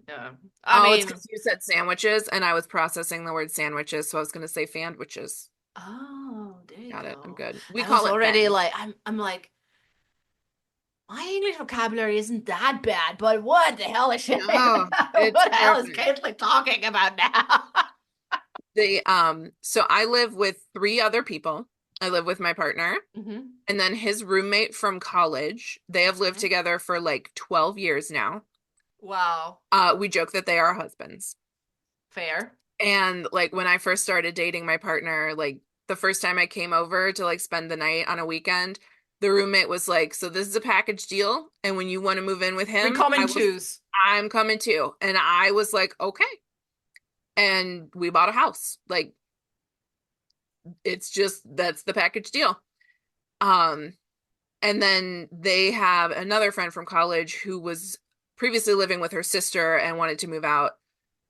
yeah. I Oh, it's mean, because you said sandwiches and I was processing the word sandwiches, so I was gonna say fandwiches. oh, there you Got it. I'm go. good. We I was call it already fend. like, I'm like, my English vocabulary isn't that bad, but what the hell is shit? No, it's What the hell is perfect. Caitlin talking about now? So I live with three other people. I live with my partner Hmm. and then his roommate from college. They have lived Hmm. together for like 12 years now. Wow. We joke that they are husbands. Fair. And like when I first started dating my partner, like the first time I came over to like spend the night on a weekend, the roommate was like, "So this is a package deal, and when you want to move in with We him, come in twos. I'm coming too." And I was like, "Okay." And we bought a house. Like it's just that's the package deal. Um, and then they have another friend from college who was previously living with her sister and wanted to move out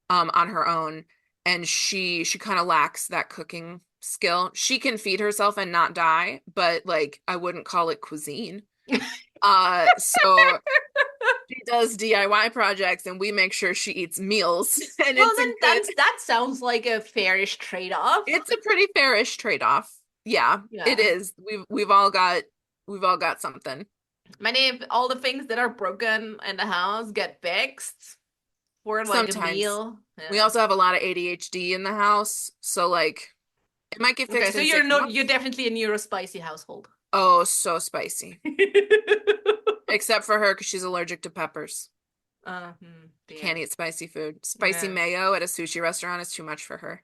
on her own, and she kind of lacks that cooking skill. She can feed herself and not die, but like I wouldn't call it cuisine. So does DIY projects and we make sure she eats meals and Well, it's a then good that sounds like a fairish trade-off. it's a pretty fairish trade-off. Yeah, it Yeah. is. We've all got something. Many of all the things that are broken in the house get fixed for like a Sometimes. meal. We Yeah. also have a lot of ADHD in the house, so like it might get Okay, fixed so in you're six not you're months. definitely a neurospicy household. Oh, so spicy. Except for her because she's allergic to peppers. Can't Damn. eat spicy food. Spicy Yeah. mayo at a sushi restaurant is too much for her.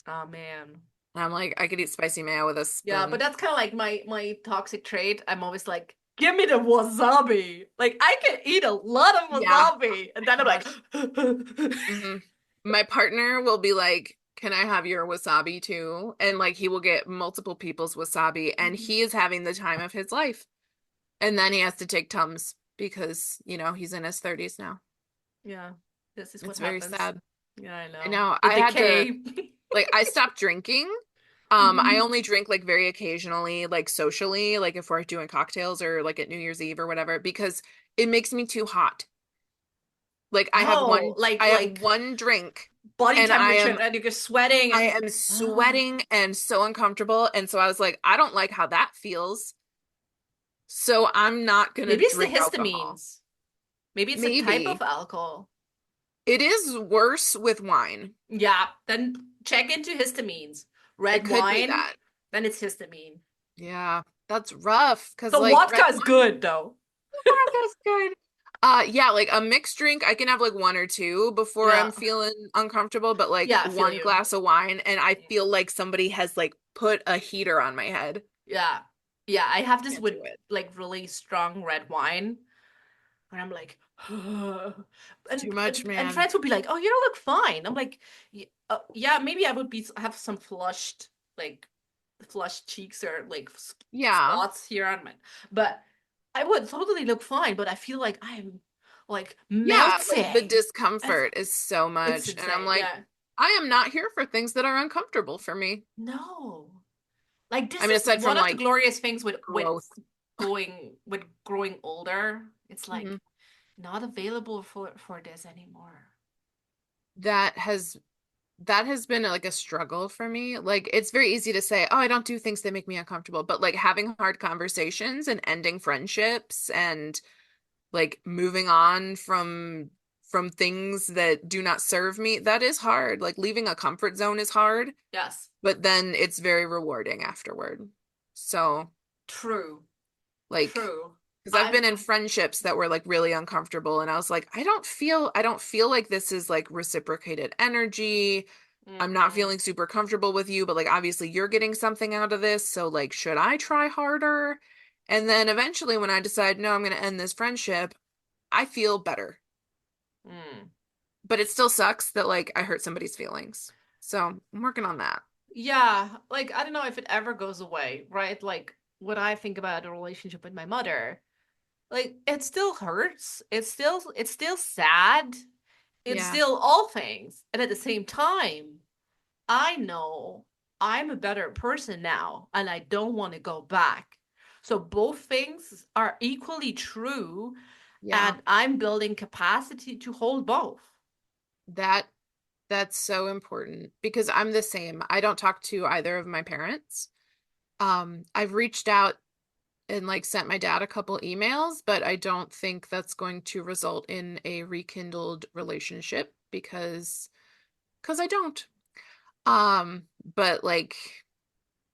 Oh man. And I'm like, I could eat spicy mayo with a Yeah, but spoon. that's kind of like my toxic trait. I'm always like, give me the wasabi. Like I can eat a lot of Yeah. wasabi, and then I'm like, Gosh. Hmm. My partner will be like, "Can I have your wasabi too?" And like he will get multiple people's wasabi and he is having the time of his life. And then he has to take Tums because, he's in his 30s now. yeah, this is what It's very happens. sad. Yeah, I I know. know. The I had to decay. like I stopped drinking. I only drink like very occasionally, like socially, like if we're doing cocktails or like at New Year's Eve or whatever, because it makes me too hot. Like Oh, I have like one drink body and temperature, and you're sweating, I and am sweating and so uncomfortable. And so I was like, I don't like how that feels. So I'm not gonna maybe it's the drink alcohol. histamines. Maybe it's a type of Maybe. alcohol. It is worse with wine. Yeah, then check into histamines. It Red could be wine, that. then it's histamine. Yeah, that's rough because The like vodka is good though. vodka's good. Yeah, like a mixed drink, I can have like one or two before Yeah. I'm feeling uncomfortable, but like Yeah, I feel one you. glass of wine and I feel like somebody has like put a heater on my head. Yeah. Yeah, I have this Can't do with it. like really strong red wine, and I'm like, and, It's too much, and man. friends would be like, "Oh, you don't look fine." I'm like, yeah, maybe I would be have some like flushed cheeks or like Yeah. spots here on my, but I would totally look fine. But I feel like I'm like Yeah, like the melting. discomfort is so It's much. And I'm insane. like, Yeah. I am not here for things that are uncomfortable for me. No. Like I this mean, is aside one from of the like glorious things growth. with growing older. It's Mhm. like not available for this anymore. That has that has been like a struggle for me. Like it's very easy to say, "Oh, I don't do things that make me uncomfortable," but like having hard conversations and ending friendships and like moving on from things that do not serve me, that is hard. Like leaving a comfort zone is hard, Yes. but then it's very rewarding afterward. So, True. like True. because I've I've been in friendships that were like really uncomfortable and I was like, I don't feel like this is like reciprocated energy. I'm not mm-mm, feeling super comfortable with you, but like obviously you're getting something out of this, so like should I try harder? And then eventually when I decide no, I'm going to end this friendship, I feel better. mm. But it still sucks that like I hurt somebody's feelings. So, I'm working on that. Yeah, like I don't know if it ever goes away, right? Like when I think about a relationship with my mother, like it still hurts. It's still sad. It's Yeah. still all things. And at the same time, I know I'm a better person now and I don't want to go back. So both things are equally true Yeah. and I'm building capacity to hold both. That that's so important because I'm the same. I don't talk to either of my parents. I've reached out and like sent my dad a couple emails, but I don't think that's going to result in a rekindled relationship because I don't. But like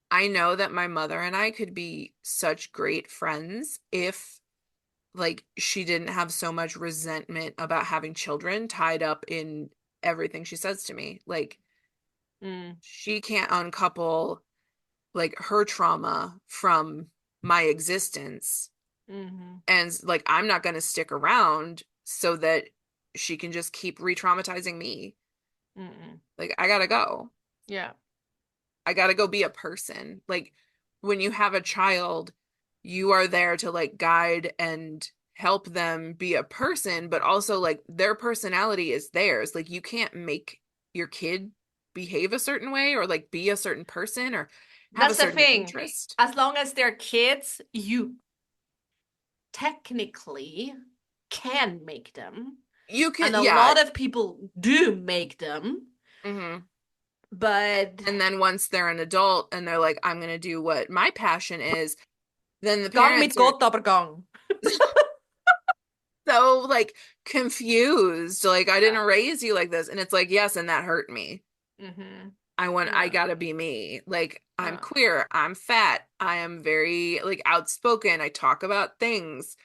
I know that my mother and I could be such great friends if like she didn't have so much resentment about having children tied up in everything she says to me. Like Mm, she can't uncouple like her trauma from my existence hmm and like I'm not going to stick around so that she can just keep re-traumatizing me. mm-mm. Like I got to go. Yeah. I got to go be a person. Like when you have a child, you are there to like guide and help them be a person, but also like their personality is theirs. Like you can't make your kid behave a certain way or like be a certain person or have a That's the certain thing. interest. As long as they're kids, you technically can make them. You And can, a yeah. lot of people do make them. Hmm. But And then once they're an adult and they're like, I'm going to do what my passion is, then the gang mit parents are Gott aber gang. so like confused. Like, I Yeah. didn't raise you like this. And it's like, yes, and that hurt me. Mm-hmm. I Yeah. gotta be me. Like, I'm Yeah. queer, I'm fat, I am very like outspoken. I talk about things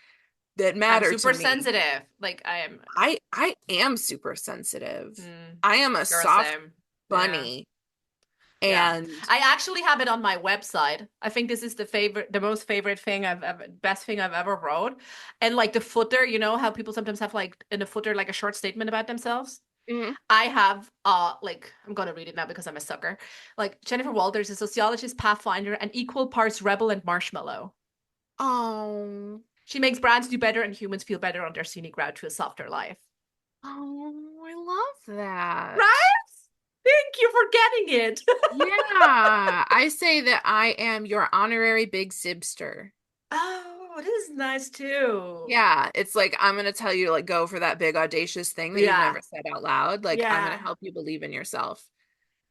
that I'm matter to super me. sensitive. Like I am. I am super sensitive. Mm, I am a you're the soft same. Yeah. bunny. Yeah. And I actually have it on my website. I think this is the most favorite thing best thing I've ever wrote. And like the footer, you know how people sometimes have like in the footer like a short statement about themselves? mhm. I have like I'm gonna read it now because I'm a sucker. Like Jennifer Walters, a sociologist, pathfinder, and equal parts rebel and marshmallow. Oh, She makes brands do better and humans feel better on their scenic route to a softer life. oh, I love that. Right? Thank you for getting it. Yeah, I say that I am your honorary big sibster. Oh, this is nice too. Yeah, it's like I'm gonna tell you to like go for that big audacious thing that you've Yeah. never said out loud. Like, I'm gonna Yeah. help you believe in yourself.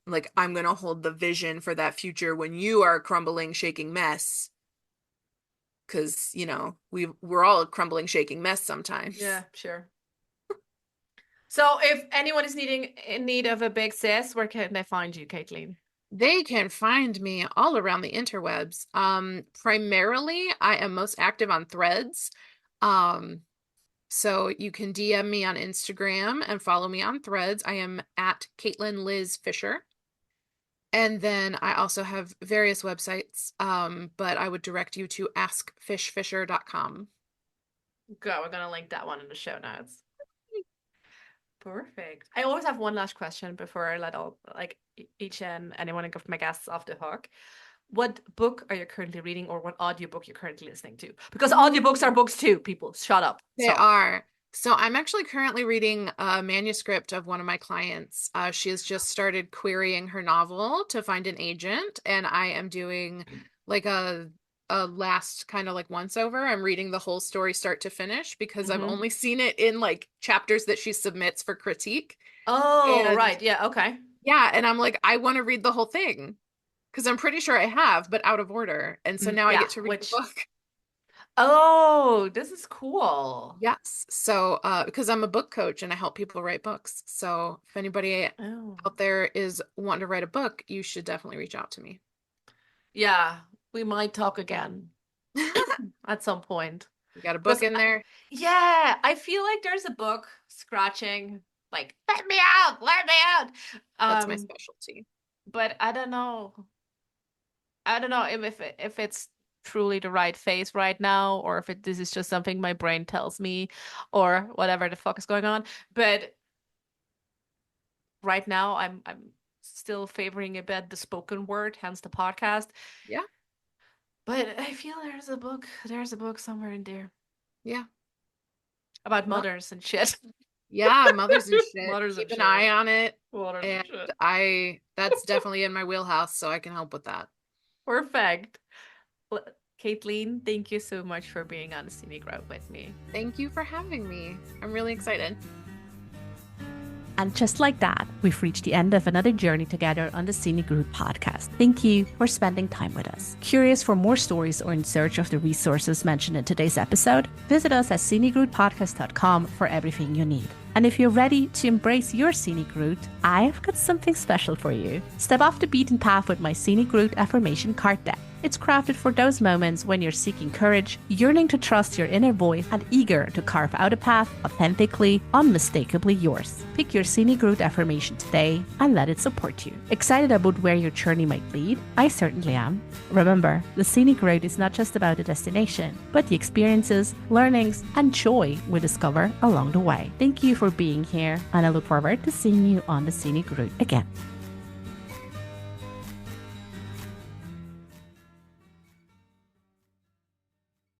Like, I'm gonna hold the vision for that future when you are a crumbling, shaking mess. Because, we're all a crumbling, shaking mess sometimes. Yeah, sure. So if anyone is in need of a big sis, where can they find you, Caitlin? They can find me all around the interwebs. Primarily, I am most active on Threads. Um, so you can DM me on Instagram and follow me on Threads. I am at Caitlin Liz Fisher. And then I also have various websites, but I would direct you to askfishfisher.com. Go. We're gonna link that one in the show notes. Perfect. I always have one last question before I let all like each and anyone of my guests off the hook. What book are you currently reading, or what audiobook you're currently listening to? Because audiobooks are books too, people. Shut up. They Sorry. are. So I'm actually currently reading a manuscript of one of my clients. She has just started querying her novel to find an agent, and I am doing like a last kind of like once over. I'm reading the whole story start to finish because I've Mm-hmm. only seen it in like chapters that she submits for critique. Oh, And right. Yeah, okay. yeah, and I'm like, I want to read the whole thing because I'm pretty sure I have, but out of order. And so now I Yeah, get to read the which book. oh, this is cool. Yes. So, because I'm a book coach and I help people write books. So, if anybody Oh. out there is wanting to write a book, you should definitely reach out to me. Yeah, we might talk again You at some point. got a Because book in there? yeah, I feel like there's a book scratching, like, let me out. That's my Um, specialty. but I don't know. I don't know if it's truly the right phase right now, or if this is just something my brain tells me, or whatever the fuck is going on. But right now, I'm still favoring a bit the spoken word, hence the podcast. Yeah. But I feel there's a book somewhere in there Yeah. about Well, mothers and shit. yeah, mothers and shit. Mothers Keep and an eye shit. on it. Mothers And and shit. that's definitely in my wheelhouse, so I can help with that. Perfect. Well, Caitlin, thank you so much for being on the Scenic Route with me. Thank you for having me. I'm really excited. And just like that, we've reached the end of another journey together on the Scenic Route podcast. Thank you for spending time with us. Curious for more stories or in search of the resources mentioned in today's episode? Visit us at scenicroutepodcast.com for everything you need. And if you're ready to embrace your scenic route, I've got something special for you. Step off the beaten path with my Scenic Route Affirmation card deck. It's crafted for those moments when you're seeking courage, yearning to trust your inner voice, and eager to carve out a path authentically, unmistakably yours. Pick your Scenic Route affirmation today and let it support you. Excited about where your journey might lead? I certainly am. Remember, the Scenic Route is not just about the destination, but the experiences, learnings, and joy we discover along the way. Thank you for being here, and I look forward to seeing you on the Scenic Route again.